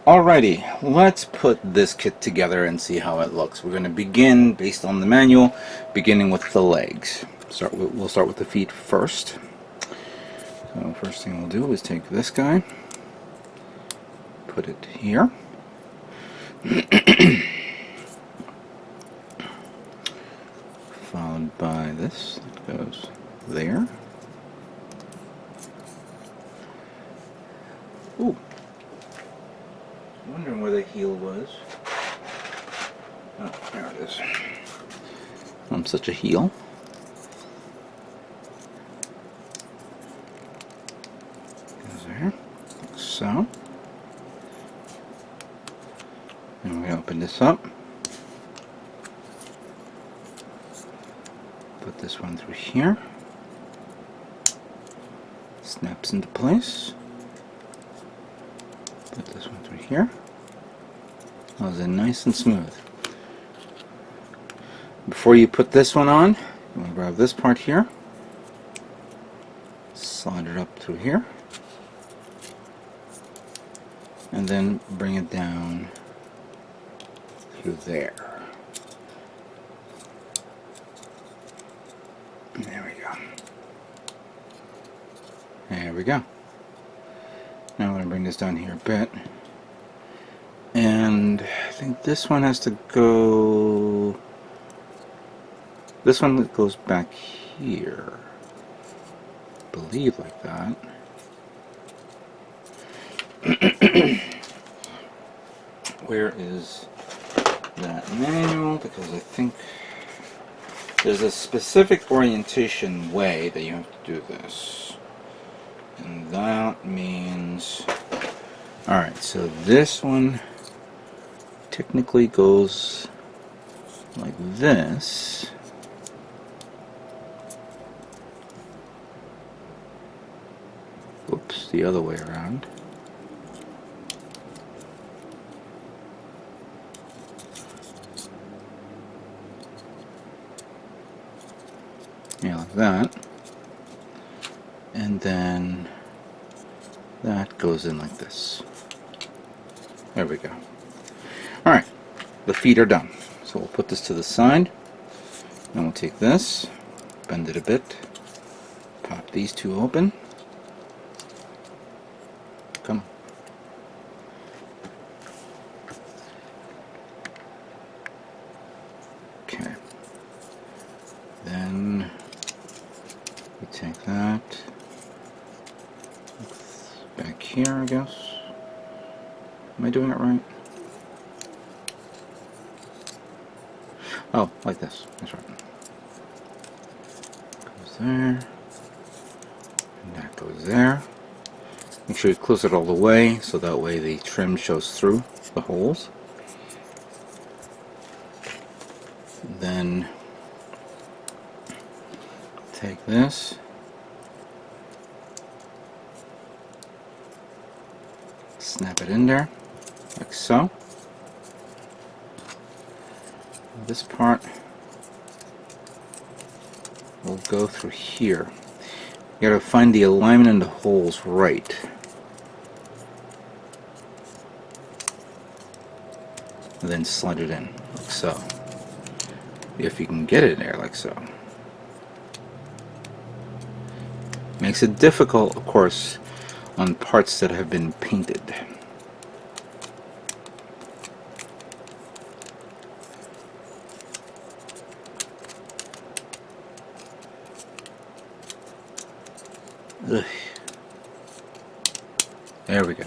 Alrighty, let's put this kit together and see how it looks. We're going to begin, based on the manual, beginning with the legs. We'll start with the feet first. So first thing we'll do is take this guy, put it here. Followed by this that goes there. Ooh. Wondering where the heel was. Oh, there it is. I'm such a heel. Goes there, like so. And we open this up. Put this one through here. Snaps into place. Put this one through here. That was nice and smooth. Before you put this one on, you want to grab this part here, slide it up through here, and then bring it down through there. There we go. There we go. Now I'm going to bring this down here a bit. And I think this one has to go... This one goes back here. I believe like that. Where is that manual? Because I think there's a specific orientation way that you have to do this. And that means... Alright, so this one technically goes like this. Whoops, the other way around. Yeah, like that. And then that goes in like this. There we go. Alright, the feet are done. So we'll put this to the side. Then we'll take this, bend it a bit, pop these two open. Come on. Okay. Then we take that back here, I guess. Am I doing it right? Oh, like this. That's right. Goes there. And that goes there. Make sure you close it all the way so that way the trim shows through the holes. Then take this. Snap it in there, like so. This part will go through here. You gotta find the alignment in the holes right. And then slide it in, like so. If you can get it in there, like so. Makes it difficult, of course, on parts that have been painted. Ugh. There we go.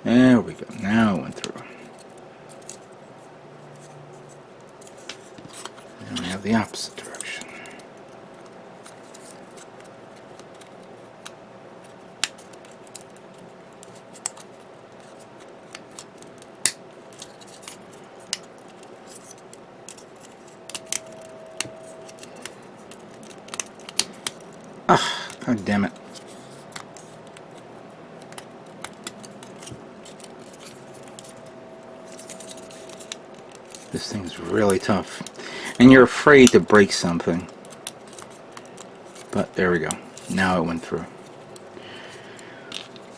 There we go. Now it went through. And we have the opposite direction. Ah, god damn it. This thing's really tough. And you're afraid to break something. But there we go. Now it went through.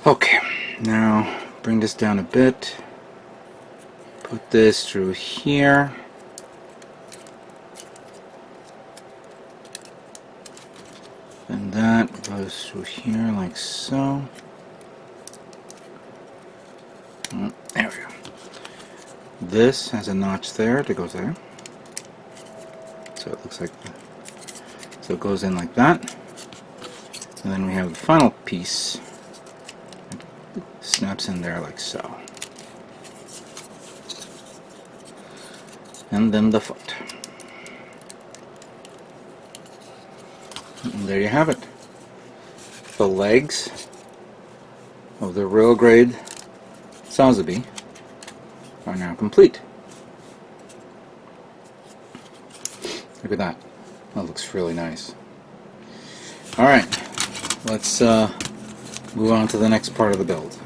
Okay, now bring this down a bit. Put this through here. And that goes through here like so. There we go. This has a notch there that goes there. So it looks like, so it goes in like that. And then we have the final piece. It snaps in there like so. And then the foot. And there you have it. The legs of the real grade Sazabi are now complete. Look at that. That looks really nice. Alright, let's move on to the next part of the build.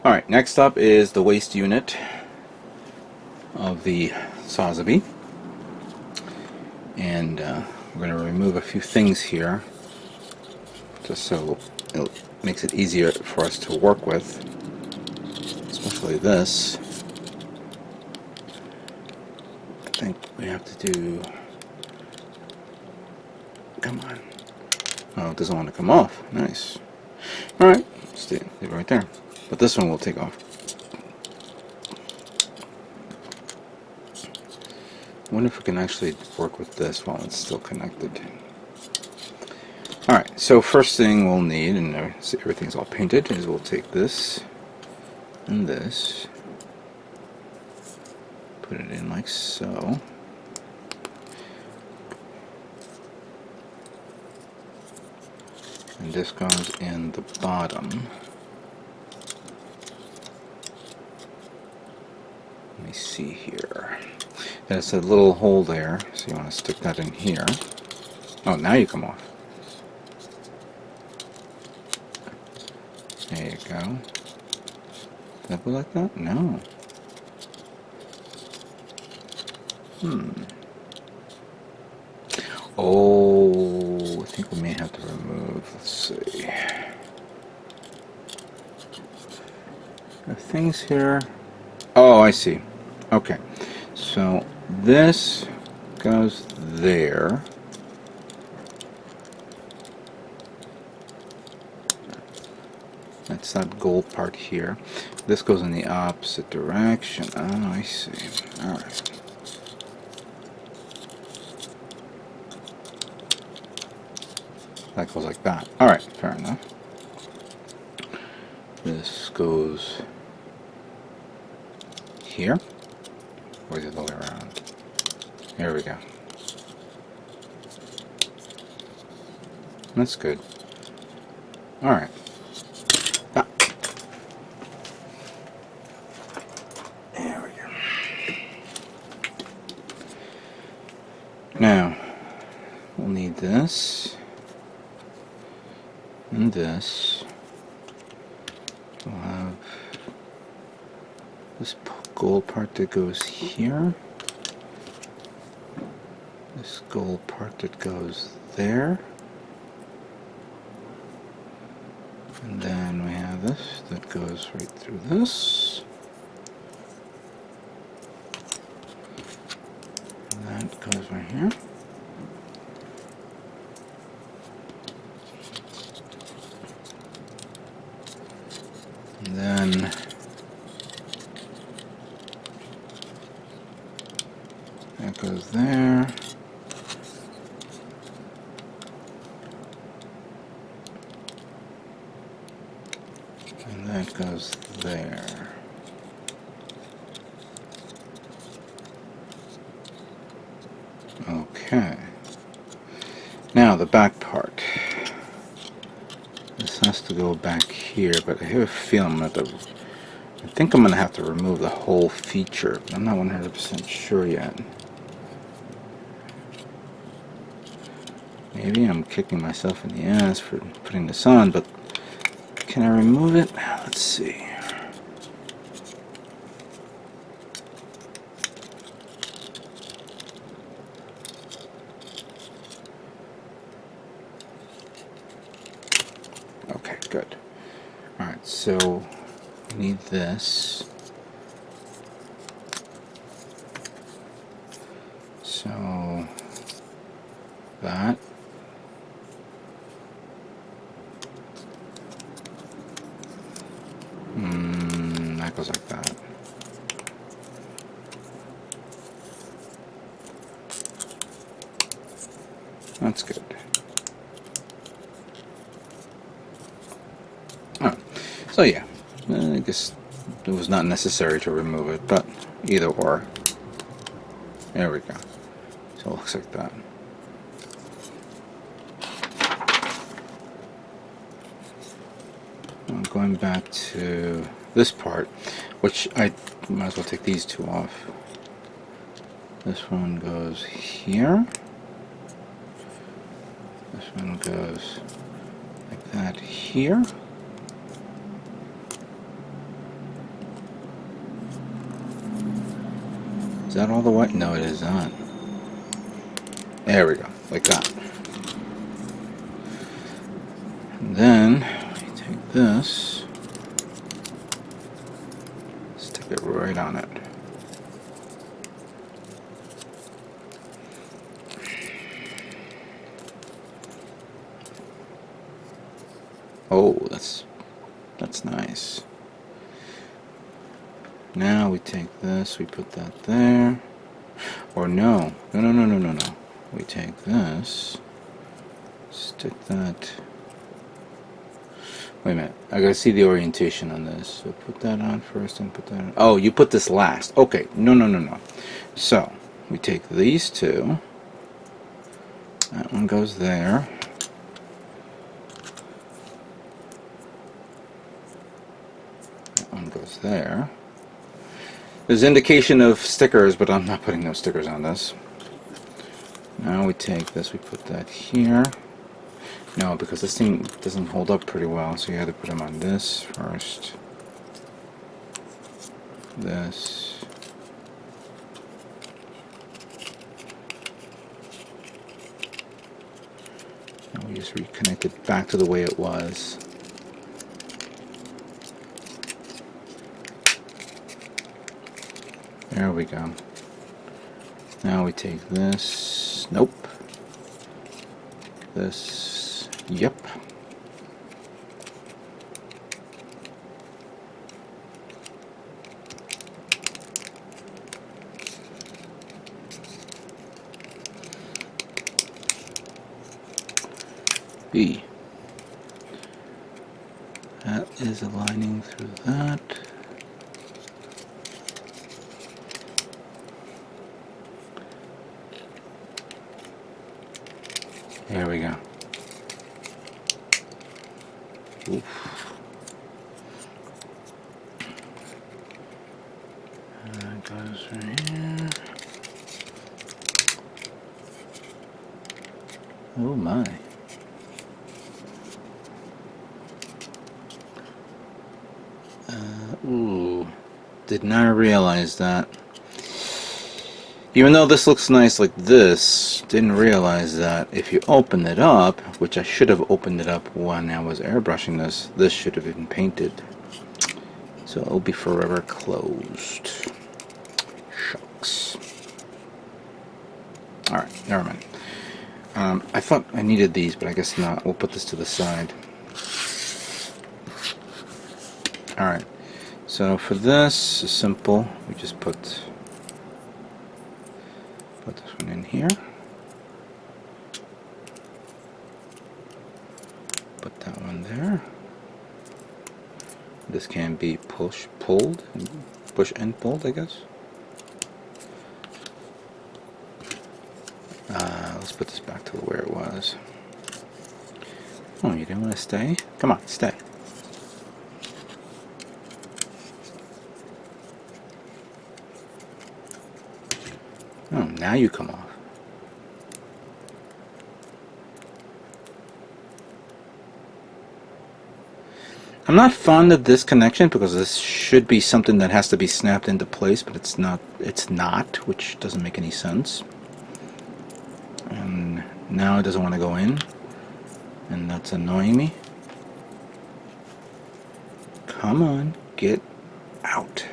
Alright, next up is the waist unit of the Sazabi. And we're going to remove a few things here just so it makes it easier for us to work with, especially this. I think we have to do, come on, oh, it doesn't want to come off. Nice. Alright, stay right there, but this one will take off. I wonder if we can actually work with this while it's still connected. Alright, so first thing we'll need, and everything's all painted, is we'll take this and this, put it in like so. And this goes in the bottom. Let me see here. There's a little hole there, so you want to stick that in here. Oh, now you come off. There you go. Does that go like that? No. Oh, I think we may have to remove, let's see. There are things here. Oh, I see. Okay. So this goes there. That's that gold part here. This goes in the opposite direction. Oh, I see. Alright. That goes like that. Alright, fair enough. This goes here. Or the other way around. There we go. That's good. Alright. Ah. There we go. Now, we'll need this. And this. We'll have this gold part that goes here. This gold part that goes there. And then we have this that goes right through this. And that goes right here. And then that goes there. And that goes there. Okay. Now the back part. This has to go back here, but I have a feeling I'm going to have to, I think I'm going to have to remove the whole feature, but I'm not 100% sure yet. Maybe I'm kicking myself in the ass for putting this on, but can I remove it? Let's see. Okay. Good. Alright, so we need this. So that. That goes like that. That's good. Oh, so yeah, I guess it was not necessary to remove it, but either or. There we go. So it looks like that. I'm going back to this part, which I might as well take these two off. This one goes here. This one goes like that here. Is that all the way? No, it is not. There we go, like that. And then you take this, stick it right on it. Oh, that's nice. Now we take this, we put that there. Or no. No. We take this, stick that. Wait a minute, I gotta see the orientation on this. So put that on first and put that on. Oh, you put this last. Okay, no. So, we take these two. That one goes there. That one goes there. There's indication of stickers, but I'm not putting no stickers on this. Now we take this, we put that here. No, because this thing doesn't hold up pretty well, so you have to put them on this first. This. And we just reconnect it back to the way it was. There we go. Now we take this. Nope. This. Yep. B. That is aligning through that. There we go. Oof. And that goes right here. Oh my. Ooh. Did not realize that. Even though this looks nice like this, didn't realize that if you open it up, which I should have opened it up when I was airbrushing this should have been painted. So it'll be forever closed. Shucks. Alright, never mind. I thought I needed these, but I guess not. We'll put this to the side. Alright, so for this, it's simple. We just put this one in here. Put that one there. This can be push and pulled, I guess. Let's put this back to where it was. Oh, you didn't want to stay? Come on, stay. Oh, now you come off. I'm not fond of this connection because this should be something that has to be snapped into place, but it's not, which doesn't make any sense. And now it doesn't want to go in, and that's annoying me. Come on, get out.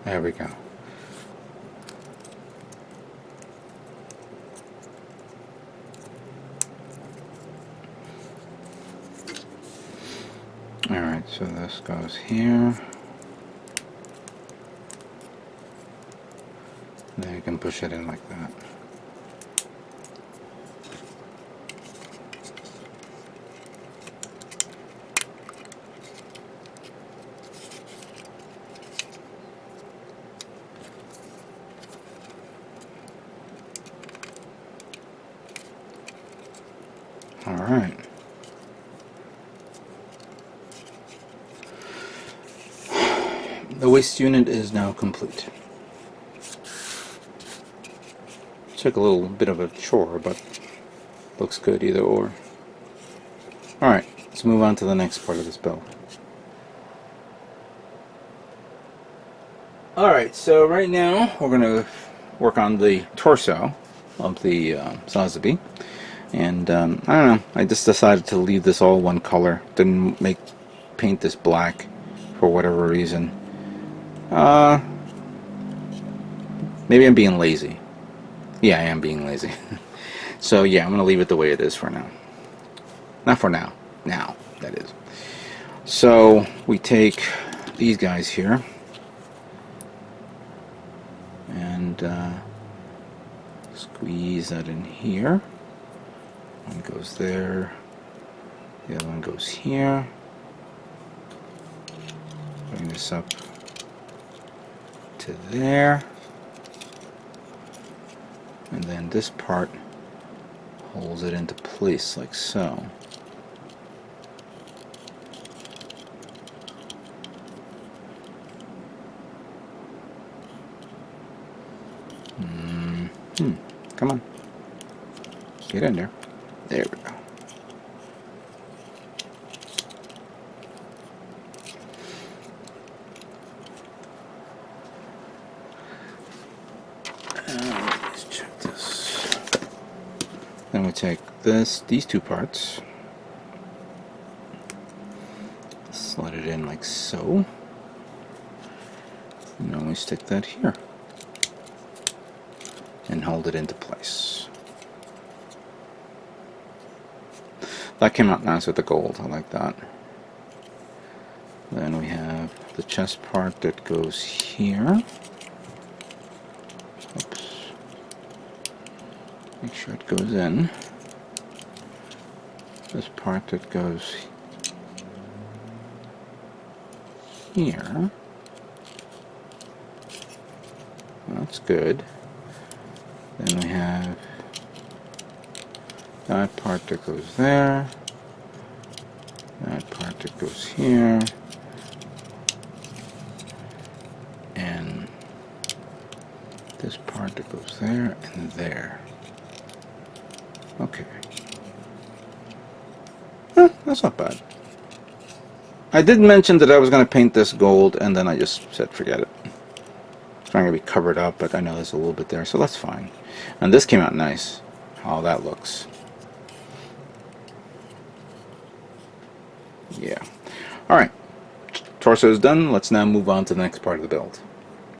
There we go. Alright, so this goes here. Then you can push it in like that. Alright. The waist unit is now complete. Took a little bit of a chore, but looks good either or. Alright, let's move on to the next part of this build. Alright, so right now we're going to work on the torso of the Sazabi. And I don't know, I just decided to leave this all one color. Didn't paint this black for whatever reason. Maybe I'm being lazy. Yeah, I am being lazy. So yeah, I'm going to leave it the way it is for now. Not for now. Now, that is. So we take these guys here. And squeeze that in here. One goes there. The other one goes here. Bring this up to there. And then this part holds it into place like so. Come on. Get in there. There we go. Let's check this. Then we take these two parts, slide it in like so, and then we stick that here and hold it into place. That came out nice with the gold. I like that. Then we have the chest part that goes here. Oops. Make sure it goes in. This part that goes here. That's good. Then we have that part that goes there, that part that goes here, and this part that goes there and there. Okay. That's not bad. I did mention that I was going to paint this gold, and then I just said forget it. It's not going to be covered up, but I know there's a little bit there, so that's fine. And this came out nice. How that looks. Yeah. Alright. Torso is done. Let's now move on to the next part of the build.